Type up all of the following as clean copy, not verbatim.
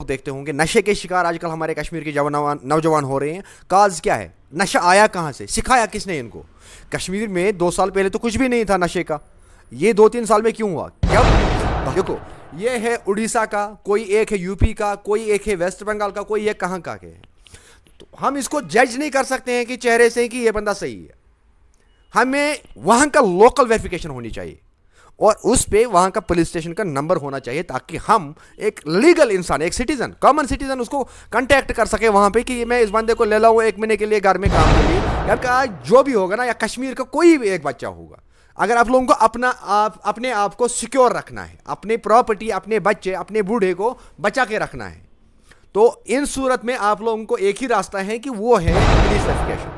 देखते होंगे नशे के शिकार आजकल हमारे कश्मीर के नौजवान हो रहे हैं। काज क्या है? नशा आया कहाँ से? सिखाया किसने इनको? कश्मीर में 2 साल पहले तो कुछ भी नहीं था नशे का, ये 2-3 साल में क्यों हुआ? जब देखो, ये है उड़ीसा का, कोई एक है यूपी का, कोई एक है वेस्ट बंगाल का, कोई एक कहाँ का है। तो हम इसको जज नहीं कर सकते हैं कि चेहरे से कि ये बंदा सही है। हमें वहाँ का लोकल वेरिफिकेशन होनी चाहिए और उस पे वहाँ का पुलिस स्टेशन का नंबर होना चाहिए, ताकि हम एक लीगल इंसान, एक सिटीजन, कॉमन सिटीजन उसको कांटेक्ट कर सके वहाँ पे कि मैं इस बंदे को ले लाऊँ 1 महीने के लिए घर में काम के लिए, या जो भी होगा ना, या कश्मीर का कोई भी एक बच्चा होगा। अगर आप लोगों को अपने आप को सिक्योर रखना है, अपनी प्रॉपर्टी, अपने बच्चे, अपने बूढ़े को बचा के रखना है, तो इन सूरत में आप लोगों को एक ही रास्ता है कि वो है पुलिस वेरिफिकेशन।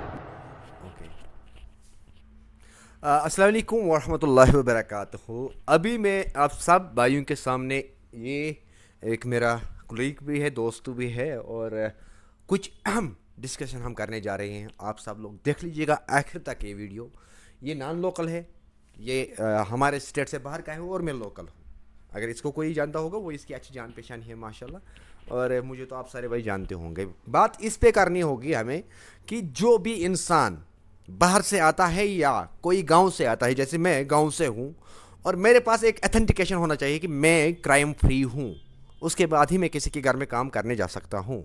अस्सलाम वालेकुम वरहमतुल्लाहि वबरकातुहू। अभी मैं आप सब भाइयों के सामने, ये एक मेरा कुलीग भी है, दोस्त भी है, और कुछ अहम डिस्कशन हम करने जा रहे हैं। आप सब लोग देख लीजिएगा आखिर तक ये वीडियो। ये नॉन लोकल है, ये हमारे स्टेट से बाहर का है और मैं लोकल हूँ। अगर इसको कोई जानता होगा वो इसकी अच्छी जान पहचान है माशाल्लाह, और मुझे तो आप सारे भाई जानते होंगे। बात इस पे करनी होगी हमें कि जो भी इंसान बाहर से आता है या कोई गांव से आता है, जैसे मैं गांव से हूं और मेरे पास एक ऑथेंटिकेशन होना चाहिए कि मैं क्राइम फ्री हूं, उसके बाद ही मैं किसी के घर में काम करने जा सकता हूं।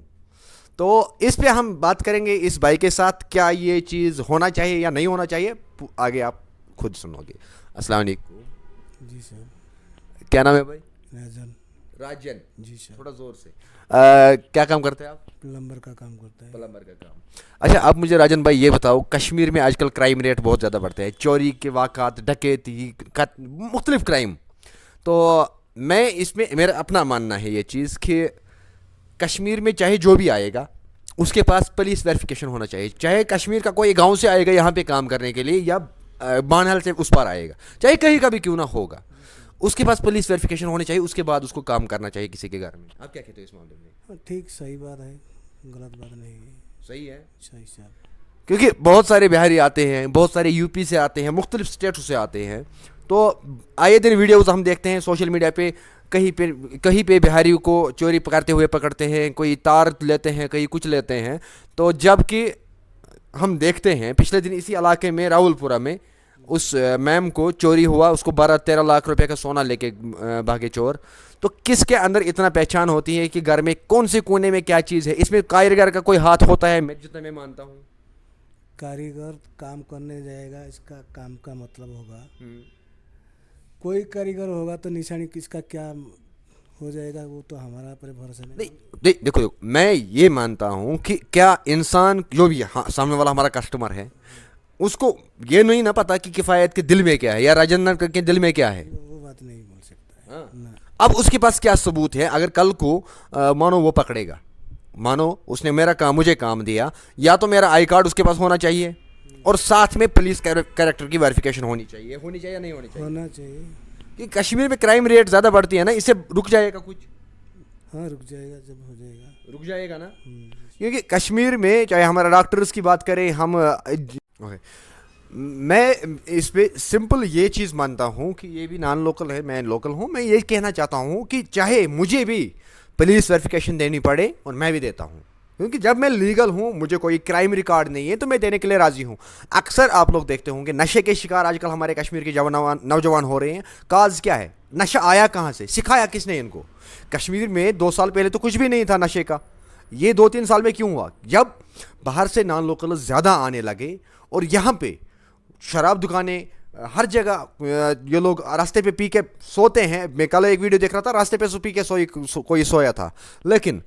तो इस पे हम बात करेंगे इस भाई के साथ, क्या ये चीज़ होना चाहिए या नहीं होना चाहिए, आगे आप खुद सुनोगे। अस्सलाम वालेकुम। जी सर। क्या नाम है भाई? राजन जी सर। थोड़ा जोर से। क्या काम करते हैं आप? प्लम्बर का काम करता है। प्लम्बर का काम। अच्छा, आप मुझे राजन भाई ये बताओ, कश्मीर में आजकल क्राइम रेट बहुत ज़्यादा बढ़ते हैं, चोरी के वाक़ात, डकैती, मुख्तलिफ क्राइम। तो मैं इसमें मेरा अपना मानना है ये चीज़ कि कश्मीर में चाहे जो भी आएगा उसके पास पुलिस वेरिफिकेशन होना चाहिए। चाहे कश्मीर का कोई गाँव से आएगा यहाँ पे काम करने के लिए, या बानहल से उस पार आएगा, चाहे कहीं का भी क्यों ना होगा, उसके पास पुलिस वेरिफिकेशन होनी चाहिए, उसके बाद उसको काम करना चाहिए किसी के घर में। आप क्या कहते हो इस मामले में? ठीक, सही बात है, गलत बात नहीं है। सही है, सही सर। क्योंकि बहुत सारे बिहारी आते हैं, बहुत सारे यूपी से आते हैं, मुख्तलिफ स्टेटों से आते हैं। तो आए दिन वीडियोज़ हम देखते हैं सोशल मीडिया पे, कहीं पे बिहारियों को चोरी करते हुए पकड़ते हैं, कोई तार लेते हैं, कहीं कुछ लेते हैं। तो जबकि हम देखते हैं पिछले दिन इसी इलाके में रावलपुरा में उस मैम को चोरी हुआ, उसको 12-13 लाख रुपए का सोना लेके भागे चोर। तो किसके अंदर इतना पहचान होती है कि घर में कौन से कोने में क्या चीज़ है? इसमें कारीगर का कोई हाथ होता है, मैं जितना मैं मानता हूँ। कारीगर काम करने जाएगा, इसका काम का मतलब होगा, कोई कारीगर होगा तो निशानी किसका क्या हो जाएगा वो तो हमारा पर भरोसा नहीं। देखो, मैं ये मानता हूँ कि क्या इंसान जो भी सामने वाला हमारा कस्टमर है, उसको ये नहीं ना पता कि किफ़ायत के दिल में क्या है या राजेंद्र के दिल में क्या है। वो बात नहीं बोल सकता है। हाँ। अब उसके पास क्या सबूत है? अगर कल को मानो वो पकड़ेगा, मानो उसने मुझे काम दिया, या तो मेरा आई कार्ड उसके पास होना चाहिए और साथ में पुलिस कैरेक्टर की वेरिफिकेशन होनी चाहिए या नहीं होनी चाहिए? होना चाहिए। कि कश्मीर में क्राइम रेट ज़्यादा बढ़ती है ना, इससे रुक जाएगा कुछ? हाँ, रुक जाएगा, जब हो जाएगा रुक जाएगा ना। क्योंकि कश्मीर में चाहे हमारा डॉक्टर्स की बात करें, हम मैं इस पे सिंपल ये चीज़ मानता हूँ कि ये भी नॉन लोकल है, मैं लोकल हूँ। मैं ये कहना चाहता हूँ कि चाहे मुझे भी पुलिस वेरिफिकेशन देनी पड़े, और मैं भी देता हूँ, क्योंकि जब मैं लीगल हूँ, मुझे कोई क्राइम रिकॉर्ड नहीं है, तो मैं देने के लिए राज़ी हूँ। अक्सर आप लोग देखते होंगे नशे के शिकार आजकल हमारे कश्मीर के नौजवान हो रहे हैं। काज क्या है? नशा आया कहाँ से? सिखाया किसने इनको? कश्मीर में 2 साल पहले तो कुछ भी नहीं था नशे का, ये 2-3 साल में क्यों हुआ? जब बाहर से नॉन लोकल ज़्यादा आने लगे और यहाँ पे शराब दुकानें हर जगह, ये लोग रास्ते पे पी के सोते हैं। मैं कल एक वीडियो देख रहा था, रास्ते पे पी के कोई सोया था। लेकिन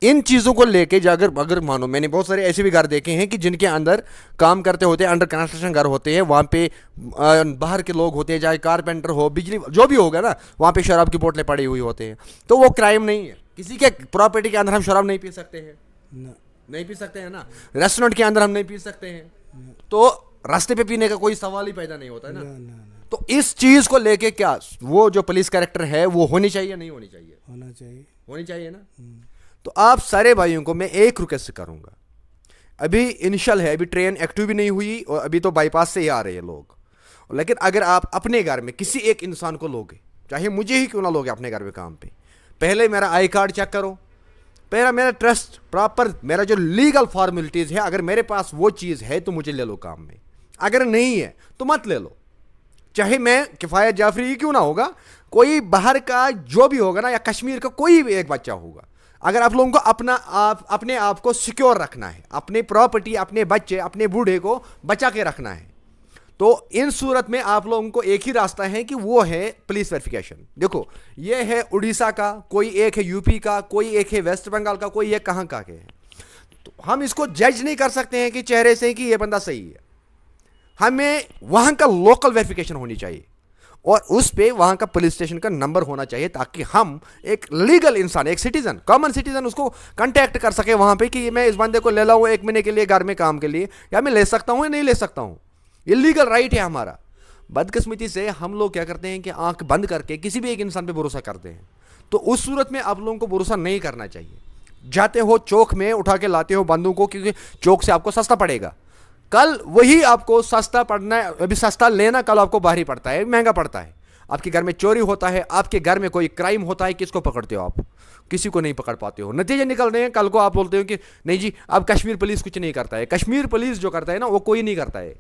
इन चीज़ों को लेके अगर मानो, मैंने बहुत सारे ऐसे भी घर देखे हैं कि जिनके अंदर काम करते होते हैं, अंडर कंस्ट्रक्शन घर होते हैं, वहाँ पे बाहर के लोग होते हैं, चाहे कारपेंटर हो, बिजली जो भी होगा ना, वहाँ पे शराब की बोतलें पड़ी हुई होते हैं। तो वो क्राइम नहीं है। किसी के प्रॉपर्टी के अंदर हम शराब नहीं पी सकते हैं, नहीं पी सकते हैं ना। रेस्टोरेंट के अंदर हम नहीं पी सकते हैं, तो रास्ते पे पीने का कोई सवाल ही पैदा नहीं होता है ना। तो इस चीज़ को लेके क्या वो जो पुलिस कैरेक्टर है वो होनी चाहिए, नहीं होनी चाहिए? होनी चाहिए ना। तो आप सारे भाइयों को मैं एक रिक्वेस्ट करूंगा, अभी इनिशियल है, अभी ट्रेन एक्टिव भी नहीं हुई और अभी तो बाईपास से ही आ रहे हैं लोग, लेकिन अगर आप अपने घर में किसी एक इंसान को लोगे, चाहे मुझे ही क्यों ना लोगे अपने घर में काम पे, पहले मेरा आई कार्ड चेक करो, पहला मेरा ट्रस्ट प्रॉपर, मेरा जो लीगल फॉर्मेलिटीज़ है, अगर मेरे पास वो चीज़ है तो मुझे ले लो काम में, अगर नहीं है तो मत ले लो। चाहे मैं किफ़ायत जाफरी ही क्यों ना होगा, कोई बाहर का जो भी होगा ना, या कश्मीर का कोई भी एक बच्चा होगा, अगर आप लोगों को अपने आप को सिक्योर रखना है, अपनी प्रॉपर्टी, अपने बच्चे, अपने बूढ़े को बचा के रखना है, तो इन सूरत में आप लोगों को एक ही रास्ता है कि वो है पुलिस वेरिफिकेशन। देखो, ये है उड़ीसा का, कोई एक है यूपी का, कोई एक है वेस्ट बंगाल का, कोई एक कहाँ का के है। तो हम इसको जज नहीं कर सकते हैं कि चेहरे से कि ये बंदा सही है। हमें वहां का लोकल वेरिफिकेशन होनी चाहिए और उस पे वहां का पुलिस स्टेशन का नंबर होना चाहिए, ताकि हम एक लीगल इंसान, एक सिटीजन, कॉमन सिटीजन उसको कांटेक्ट कर सके वहां पे कि मैं इस बंदे को ले लाऊं 1 महीने के लिए घर में काम के लिए, या मैं ले सकता हूं या नहीं ले सकता हूं। ये लीगल राइट है हमारा। बदकिस्मती से हम लोग क्या करते हैं कि आंख बंद करके किसी भी एक इंसान पे भरोसा करते हैं। तो उस सूरत में आप लोगों को भरोसा नहीं करना चाहिए। जाते हो चौक में उठा के लाते हो बंदूक को, क्योंकि चौक से आपको सस्ता पड़ेगा, कल वही आपको सस्ता पड़ना है, अभी सस्ता लेना कल आपको बाहरी पड़ता है, महंगा पड़ता है। आपके घर में चोरी होता है, आपके घर में कोई क्राइम होता है, किसको पकड़ते हो आप? किसी को नहीं पकड़ पाते हो। नतीजे निकल रहे हैं, कल को आप बोलते हो कि नहीं जी अब कश्मीर पुलिस कुछ नहीं करता है। कश्मीर पुलिस जो करता है ना, वो कोई नहीं करता है।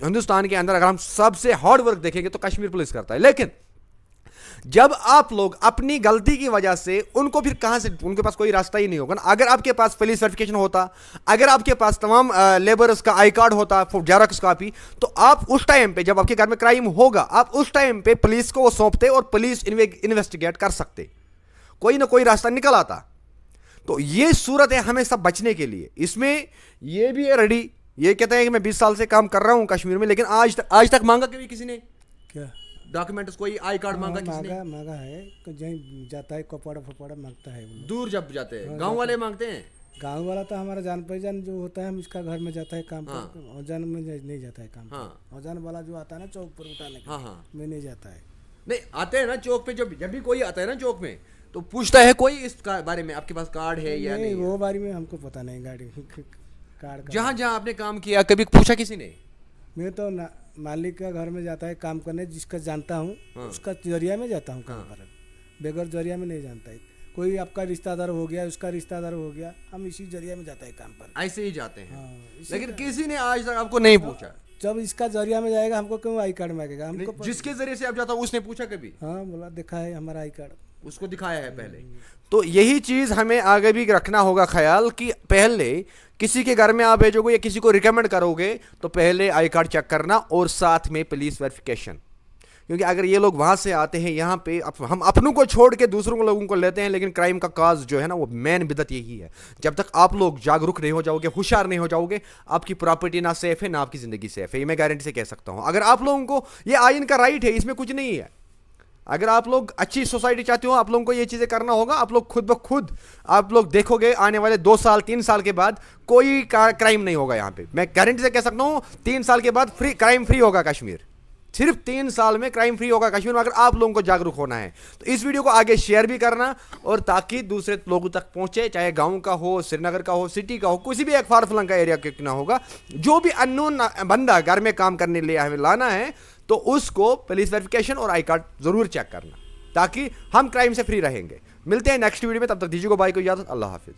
हिंदुस्तान के अंदर अगर हम सबसे हार्ड वर्क देखेंगे तो कश्मीर पुलिस करता है। लेकिन जब आप लोग अपनी गलती की वजह से उनको, फिर कहां से, उनके पास कोई रास्ता ही नहीं होगा ना। अगर आपके पास पुलिस सर्टिफिकेशन होता, अगर आपके पास तमाम लेबर्स का आई कार्ड होता, जेरॉक्स कॉपी, तो आप उस टाइम पे जब आपके घर में क्राइम होगा, आप उस टाइम पे पुलिस को सौंपते और पुलिस इन्वेस्टिगेट कर सकते, कोई ना कोई रास्ता निकल आता। तो ये सूरत है हमें सब बचने के लिए। इसमें ये भी है रेडी, ये कहते हैं कि मैं 20 साल से काम कर रहा हूं कश्मीर में, लेकिन आज तक मांगा कभी किसी ने क्या डॉक्यूमेंट्स, कोई आई कार्ड मांगा किसने? मांगा है, कहीं जाता है कपड़ा फपड़ा मांगता है वो लोग। दूर जब जाते हैं गांव वाले मांगते हैं। गांव वाला तो हमारा जान पहचान जो होता है, हम इसका घर में जाता है काम पर, औजान में नहीं जाता है काम पर। औजान वाला जो आता है ना चौक पर उठाने के, में नहीं जाता है। नहीं आते हैं ना चौक पे, जब भी कोई आता है ना चौक में, तो पूछता है कोई इस बारे में, आपके पास कार्ड है या नहीं? वो बारे में हमको पता नहीं, गाड़ी कार्ड। जहां जहां आपने काम किया कभी पूछा किसी ने? मैं तो मालिक का घर में जाता है काम करने, जिसका जानता हूँ उसका जरिया में जाता हूँ काम पर, बगैर जरिया में नहीं जानता है। कोई आपका रिश्तेदार हो गया, उसका रिश्तेदार हो गया, हम इसी जरिया में जाता है काम पर, ऐसे ही जाते हैं। लेकिन किसी ने आज तक आपको नहीं पूछा? जब इसका जरिया में जाएगा हमको क्यों आई कार्ड मांगेगा? हमको जिसके जरिए से आप जाता हो उसने पूछा कभी? हाँ, बोला देखा है हमारा आई कार्ड, उसको दिखाया है पहले। तो यही चीज हमें आगे भी रखना होगा ख्याल कि पहले किसी के घर में आप भेजोगे या किसी को रिकमेंड करोगे तो पहले आई कार्ड चेक करना और साथ में पुलिस वेरिफिकेशन। क्योंकि अगर ये लोग वहां से आते हैं यहाँ पे, हम अपनों को छोड़ के दूसरों लोगों को लेते हैं, लेकिन क्राइम का काज जो है ना, वो मेन बिदत यही है। जब तक आप लोग जागरूक नहीं हो जाओगे, होशियार नहीं हो जाओगे, आपकी प्रॉपर्टी ना सेफ है ना आपकी जिंदगी सेफ है, ये मैं गारंटी से कह सकता हूं। अगर आप लोगों को ये आइन का राइट है, इसमें कुछ नहीं है। अगर आप लोग अच्छी सोसाइटी चाहते हो, आप लोगों को ये चीज़ें करना होगा। आप लोग खुद ब खुद आप लोग देखोगे आने वाले 2 साल 3 साल के बाद कोई क्राइम नहीं होगा यहाँ पे। मैं गारंटी से कह सकता हूँ 3 साल के बाद क्राइम फ्री होगा कश्मीर। सिर्फ 3 साल में क्राइम फ्री होगा कश्मीर में, अगर आप लोगों को जागरूक होना है। तो इस वीडियो को आगे शेयर भी करना, और ताकि दूसरे लोगों तक पहुंचे, चाहे गांव का हो, श्रीनगर का हो, सिटी का हो, किसी भी एक फार फ्लंग का एरिया क्यों ना होगा। जो भी अननोन बंदा घर में काम करने के लिए हमें लाना है, तो उसको पुलिस वेरिफिकेशन और आई कार्ड जरूर चेक करना, ताकि हम क्राइम से फ्री रहेंगे। मिलते हैं नेक्स्ट वीडियो में, तब तक दीजिए को बाय को इजाजत। अल्लाह हाफिज।